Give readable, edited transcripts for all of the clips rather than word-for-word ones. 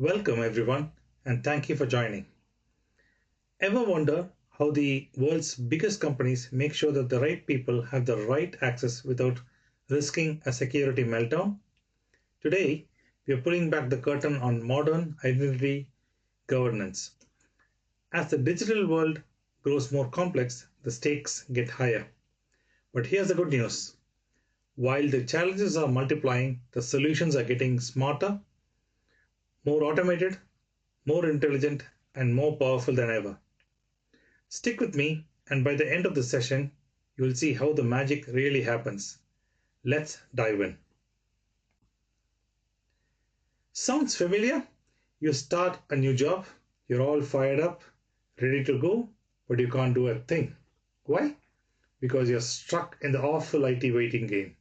Welcome, everyone, and thank you for joining. Ever wonder how the world's biggest companies make sure that the right people have the right access without risking a security meltdown? Today, we are pulling back the curtain on modern identity governance. As the digital world grows more complex, the stakes get higher. But here's the good news: while the challenges are multiplying, the solutions are getting smarter, more automated, more intelligent, and more powerful than ever. Stick with me, and by the end of the session, you will see how the magic really happens. Let's dive in. Sounds familiar? You start a new job, you're all fired up, ready to go, but you can't do a thing. Why? Because you're stuck in the awful IT waiting game,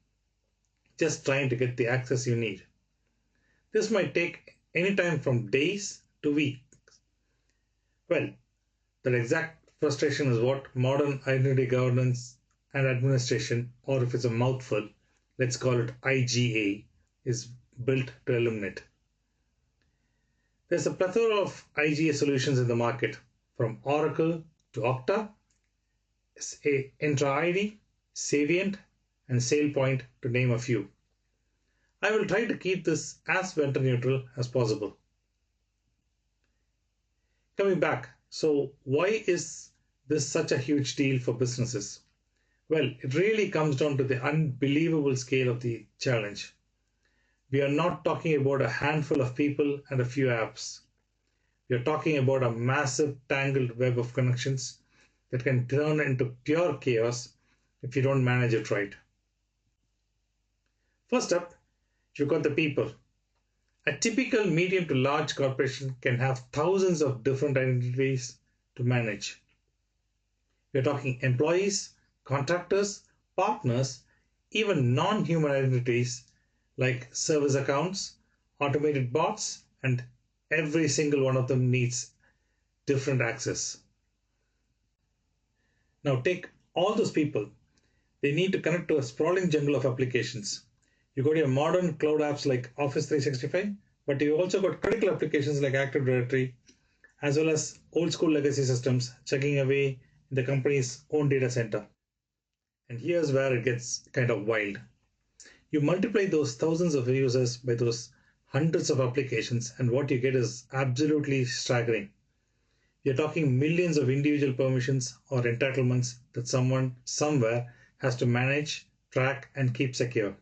just trying to get the access you need. This might take any time from days to weeks. Well, that exact frustration is what modern identity governance and administration, or if it's a mouthful, let's call it IGA, is built to eliminate. There's a plethora of IGA solutions in the market, from Oracle to Okta, Entra ID, Savient, and SailPoint, to name a few. I will try to keep this as vendor neutral as possible. Coming back, so why is this such a huge deal for businesses? Well, it really comes down to the unbelievable scale of the challenge. We are not talking about a handful of people and a few apps. We are talking about a massive tangled web of connections that can turn into pure chaos if you don't manage it right. First up, you've got the people. A typical medium to large corporation can have thousands of different identities to manage. We're talking employees, contractors, partners, even non-human identities like service accounts, automated bots, and every single one of them needs different access. Now take all those people. They need to connect to a sprawling jungle of applications. You got your modern cloud apps like Office 365, but you also got critical applications like Active Directory, as well as old school legacy systems chugging away in the company's own data center. And here's where it gets kind of wild. You multiply those thousands of users by those hundreds of applications, and what you get is absolutely staggering. You're talking millions of individual permissions or entitlements that someone somewhere has to manage, track, and keep secure.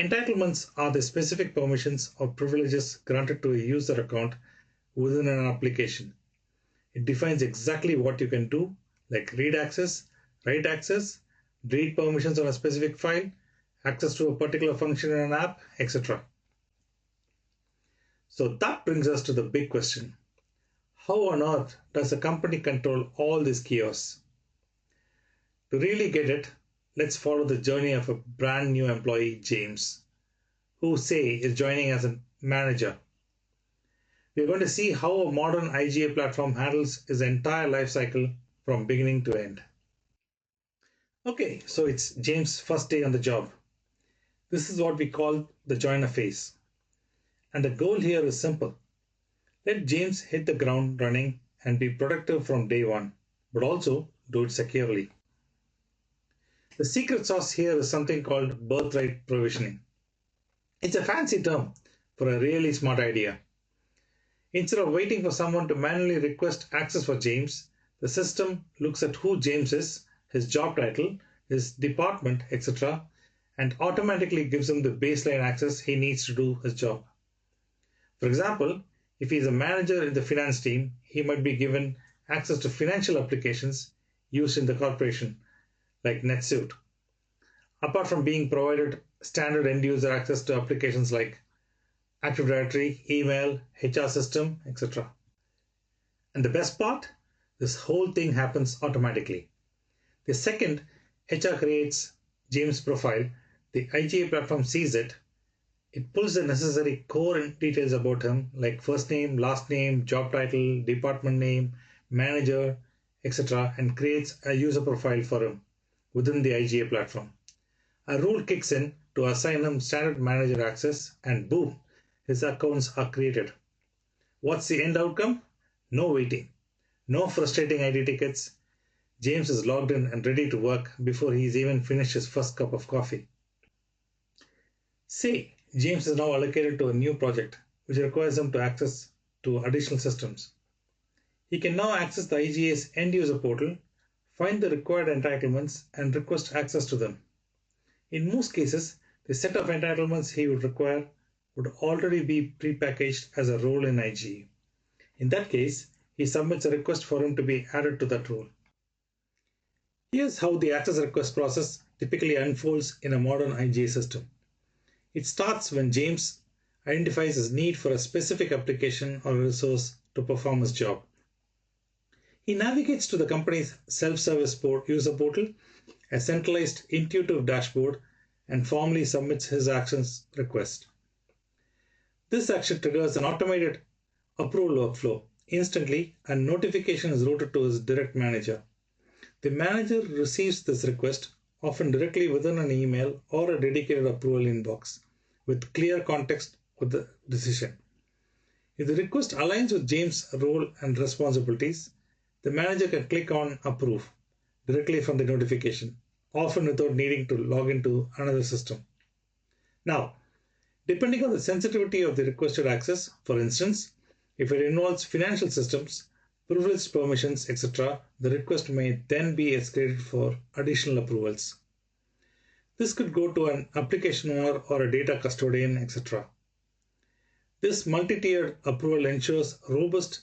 Entitlements are the specific permissions or privileges granted to a user account within an application. It defines exactly what you can do, like read access, write access, read permissions on a specific file, access to a particular function in an app, etc. So that brings us to the big question. How on earth does a company control all this chaos? To really get it, let's follow the journey of a brand new employee, James, who say is joining as a manager. We're going to see how a modern IGA platform handles his entire life cycle from beginning to end. Okay, so it's James' first day on the job. This is what we call the joiner phase. And the goal here is simple. Let James hit the ground running and be productive from day one, but also do it securely. The secret sauce here is something called birthright provisioning. It's a fancy term for a really smart idea. Instead of waiting for someone to manually request access for James, the system looks at who James is, his job title, his department, etc., and automatically gives him the baseline access he needs to do his job. For example, if he is a manager in the finance team, he might be given access to financial applications used in the corporation, like NetSuite, apart from being provided standard end user access to applications like Active Directory, email, HR system, etc. And the best part? This whole thing happens automatically. The second HR creates James' profile, the IGA platform sees it. It pulls the necessary core details about him, like first name, last name, job title, department name, manager, etc., and creates a user profile for him within the IGA platform. A rule kicks in to assign him standard manager access, and boom, his accounts are created. What's the end outcome? No waiting, no frustrating ID tickets. James is logged in and ready to work before he's even finished his first cup of coffee. Say, James is now allocated to a new project which requires him to access to additional systems. He can now access the IGA's end user portal, find the required entitlements, and request access to them. In most cases, the set of entitlements he would require would already be prepackaged as a role in IGA. In that case, he submits a request for him to be added to that role. Here's how the access request process typically unfolds in a modern IGA system. It starts when James identifies his need for a specific application or resource to perform his job. He navigates to the company's self-service user portal, a centralized intuitive dashboard, and formally submits his actions request. This action triggers an automated approval workflow. Instantly, a notification is routed to his direct manager. The manager receives this request, often directly within an email or a dedicated approval inbox, with clear context of the decision. If the request aligns with James' role and responsibilities, the manager can click on Approve directly from the notification, often without needing to log into another system. Now, depending on the sensitivity of the requested access, for instance, if it involves financial systems, privileged permissions, etc., the request may then be escalated for additional approvals. This could go to an application owner or a data custodian, etc. This multi-tiered approval ensures robust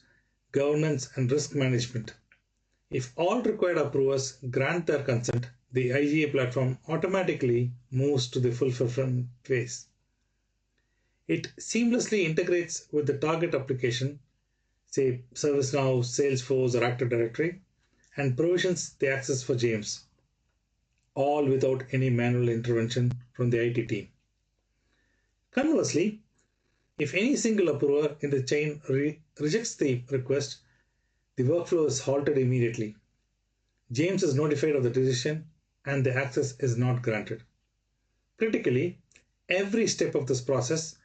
governance and risk management. If all required approvers grant their consent, the IGA platform automatically moves to the fulfillment phase. It seamlessly integrates with the target application, say ServiceNow, Salesforce, or Active Directory, and provisions the access for James, all without any manual intervention from the IT team. Conversely, if any single approver in the chain rejects the request, the workflow is halted immediately. James is notified of the decision and the access is not granted. Critically, every step of this process,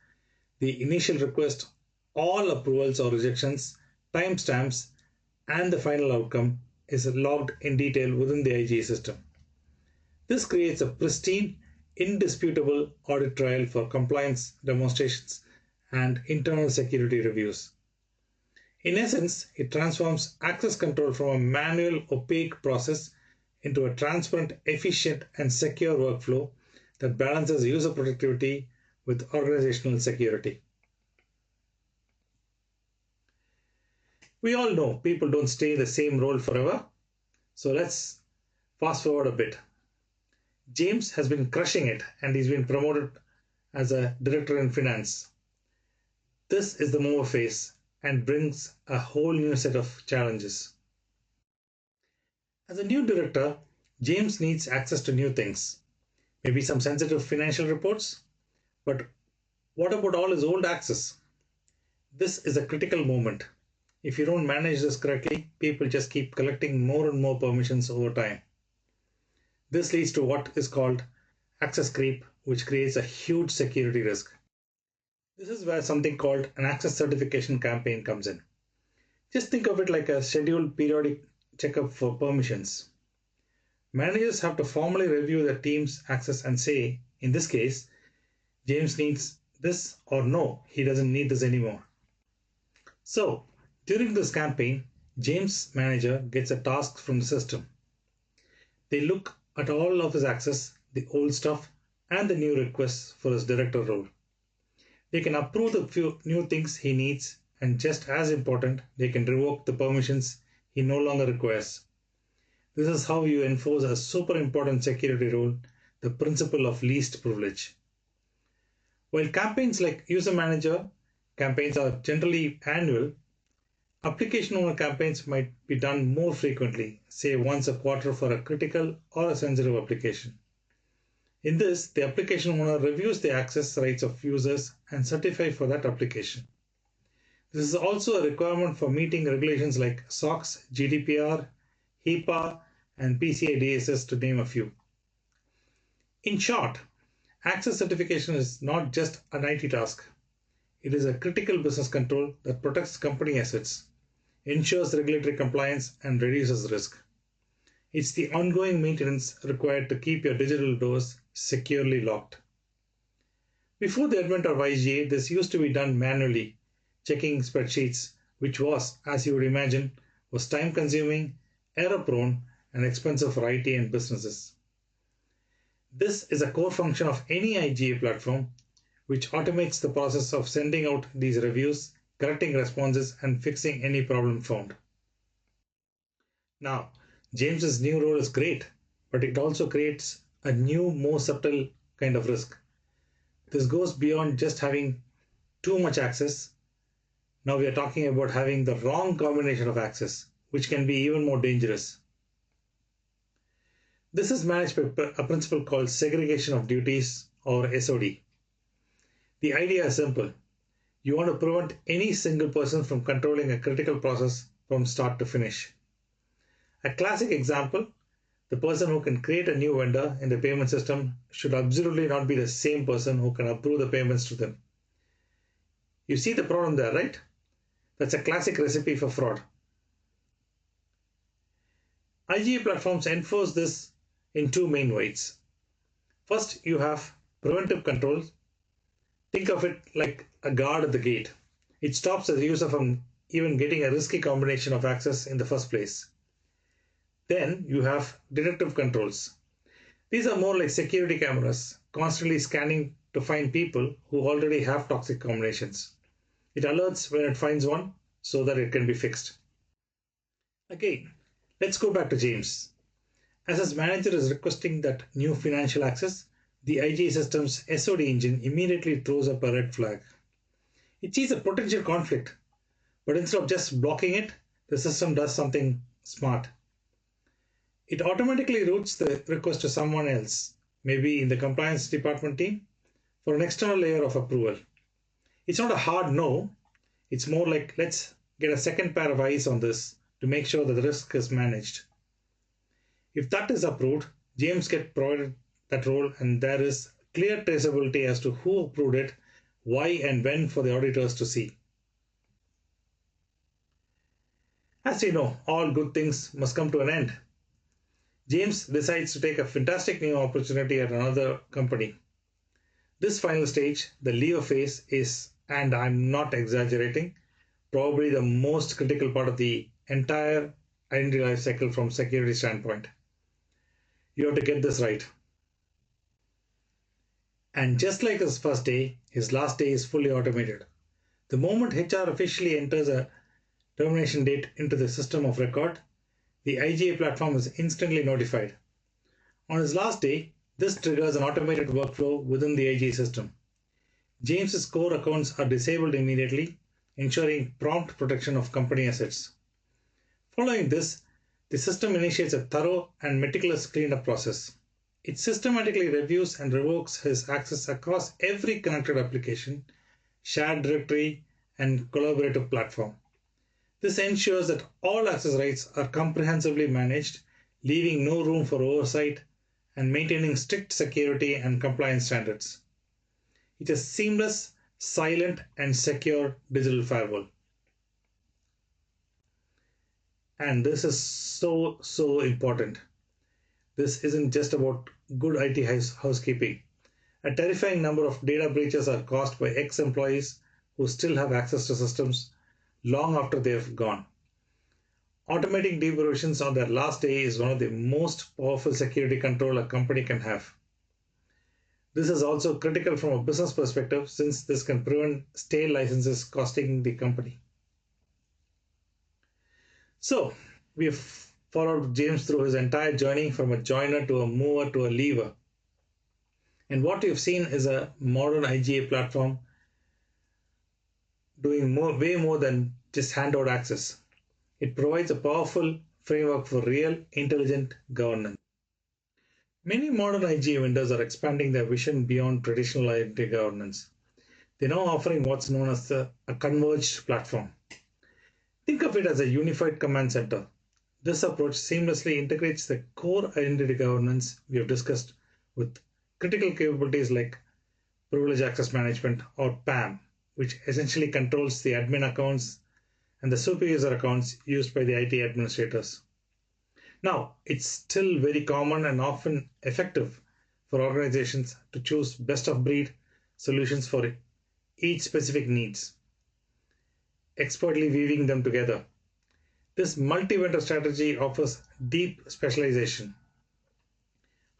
the initial request, all approvals or rejections, timestamps, and the final outcome is logged in detail within the IGA system. This creates a pristine, indisputable audit trail for compliance demonstrations and internal security reviews. In essence, it transforms access control from a manual, opaque process into a transparent, efficient, and secure workflow that balances user productivity with organizational security. We all know people don't stay in the same role forever, so let's fast forward a bit. James has been crushing it and he's been promoted as a director in finance. This is the mover phase and brings a whole new set of challenges. As a new director, James needs access to new things, maybe some sensitive financial reports, but what about all his old access? This is a critical moment. If you don't manage this correctly, people just keep collecting more and more permissions over time. This leads to what is called access creep, which creates a huge security risk. This is where something called an access certification campaign comes in. Just think of it like a scheduled periodic checkup for permissions. Managers have to formally review their team's access and say, in this case, James needs this, or no, he doesn't need this anymore. So, during this campaign, James' manager gets a task from the system. They look at all of his access, the old stuff, and the new requests for his director role. They can approve the few new things he needs, and just as important, they can revoke the permissions he no longer requires. This is how you enforce a super important security rule, the principle of least privilege. While campaigns like user manager campaigns are generally annual, application owner campaigns might be done more frequently, say once a quarter for a critical or a sensitive application. In this, the application owner reviews the access rights of users and certifies for that application. This is also a requirement for meeting regulations like SOX, GDPR, HIPAA, and PCI DSS, to name a few. In short, access certification is not just an IT task. It is a critical business control that protects company assets, ensures regulatory compliance, and reduces risk. It's the ongoing maintenance required to keep your digital doors securely locked. Before the advent of IGA, this used to be done manually, checking spreadsheets, which was, as you would imagine, was time consuming, error prone, and expensive for IT and businesses. This is a core function of any IGA platform, which automates the process of sending out these reviews, correcting responses, and fixing any problem found. Now, James's new role is great, but it also creates a new, more subtle kind of risk. This goes beyond just having too much access. Now we are talking about having the wrong combination of access, which can be even more dangerous. This is managed by a principle called segregation of duties, or SOD. The idea is simple. You want to prevent any single person from controlling a critical process from start to finish. A classic example, the person who can create a new vendor in the payment system should absolutely not be the same person who can approve the payments to them. You see the problem there, right? That's a classic recipe for fraud. IGA platforms enforce this in two main ways. First, you have preventive controls. Think of it like a guard at the gate. It stops the user from even getting a risky combination of access in the first place. Then you have detective controls. These are more like security cameras, constantly scanning to find people who already have toxic combinations. It alerts when it finds one so that it can be fixed. Again, let's go back to James. As his manager is requesting that new financial access, the IGA system's SOD engine immediately throws up a red flag. It sees a potential conflict, but instead of just blocking it, the system does something smart. It automatically routes the request to someone else, maybe in the compliance department team, for an external layer of approval. It's not a hard no, it's more like let's get a second pair of eyes on this to make sure that the risk is managed. If that is approved, James gets provided that role and there is clear traceability as to who approved it, why and when for the auditors to see. As you know, all good things must come to an end. James decides to take a fantastic new opportunity at another company. This final stage, the leave phase, is, and I'm not exaggerating, probably the most critical part of the entire identity life cycle from security standpoint. You have to get this right. And just like his first day, his last day is fully automated. The moment HR officially enters a termination date into the system of record, the IGA platform is instantly notified. On his last day, this triggers an automated workflow within the IGA system. James's core accounts are disabled immediately, ensuring prompt protection of company assets. Following this, the system initiates a thorough and meticulous cleanup process. It systematically reviews and revokes his access across every connected application, shared directory, and collaborative platform. This ensures that all access rights are comprehensively managed, leaving no room for oversight and maintaining strict security and compliance standards. It is seamless, silent, and secure digital firewall. And this is so important. This isn't just about good IT housekeeping. A terrifying number of data breaches are caused by ex-employees who still have access to systems long after they have gone. Automating deprovisions on their last day is one of the most powerful security control a company can have. This is also critical from a business perspective since this can prevent stale licenses costing the company. So, we have followed James through his entire journey from a joiner to a mover to a leaver. And what you've seen is a modern IGA platform doing way more than just hand out access. It provides a powerful framework for real, intelligent governance. Many modern IGA vendors are expanding their vision beyond traditional identity governance. They're now offering what's known as a converged platform. Think of it as a unified command center. This approach seamlessly integrates the core identity governance we have discussed with critical capabilities like privilege access management or PAM, which essentially controls the admin accounts and the super user accounts used by the IT administrators. Now, it's still very common and often effective for organizations to choose best of breed solutions for each specific needs, expertly weaving them together. This multi-vendor strategy offers deep specialization.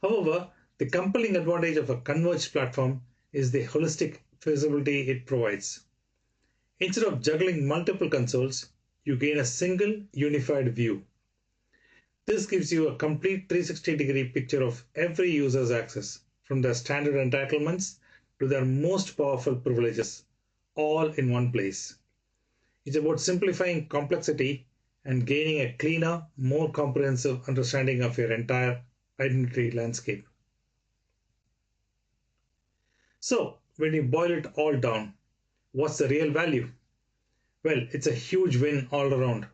However, the compelling advantage of a converged platform is the holistic feasibility it provides. Instead of juggling multiple consoles, you gain a single unified view. This gives you a complete 360-degree picture of every user's access, from their standard entitlements to their most powerful privileges, all in one place. It's about simplifying complexity and gaining a cleaner, more comprehensive understanding of your entire identity landscape. So, when you boil it all down, what's the real value? Well, it's a huge win all around.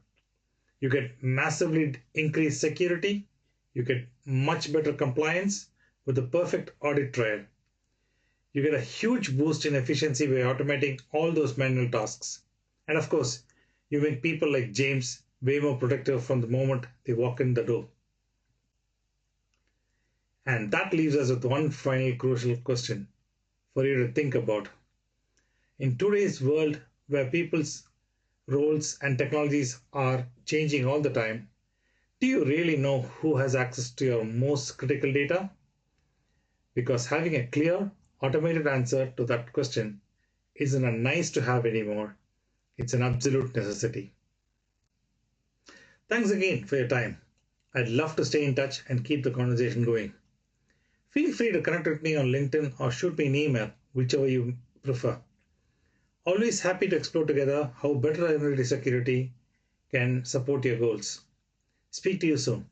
You get massively increased security, you get much better compliance with the perfect audit trail. You get a huge boost in efficiency by automating all those manual tasks. And of course, you make people like James way more productive from the moment they walk in the door. And that leaves us with one final crucial question for you to think about. In today's world where people's roles and technologies are changing all the time, do you really know who has access to your most critical data? Because having a clear, automated answer to that question isn't a nice to have anymore, it's an absolute necessity. Thanks again for your time. I'd love to stay in touch and keep the conversation going. Feel free to connect with me on LinkedIn or shoot me an email, whichever you prefer. Always happy to explore together how better identity security can support your goals. Speak to you soon.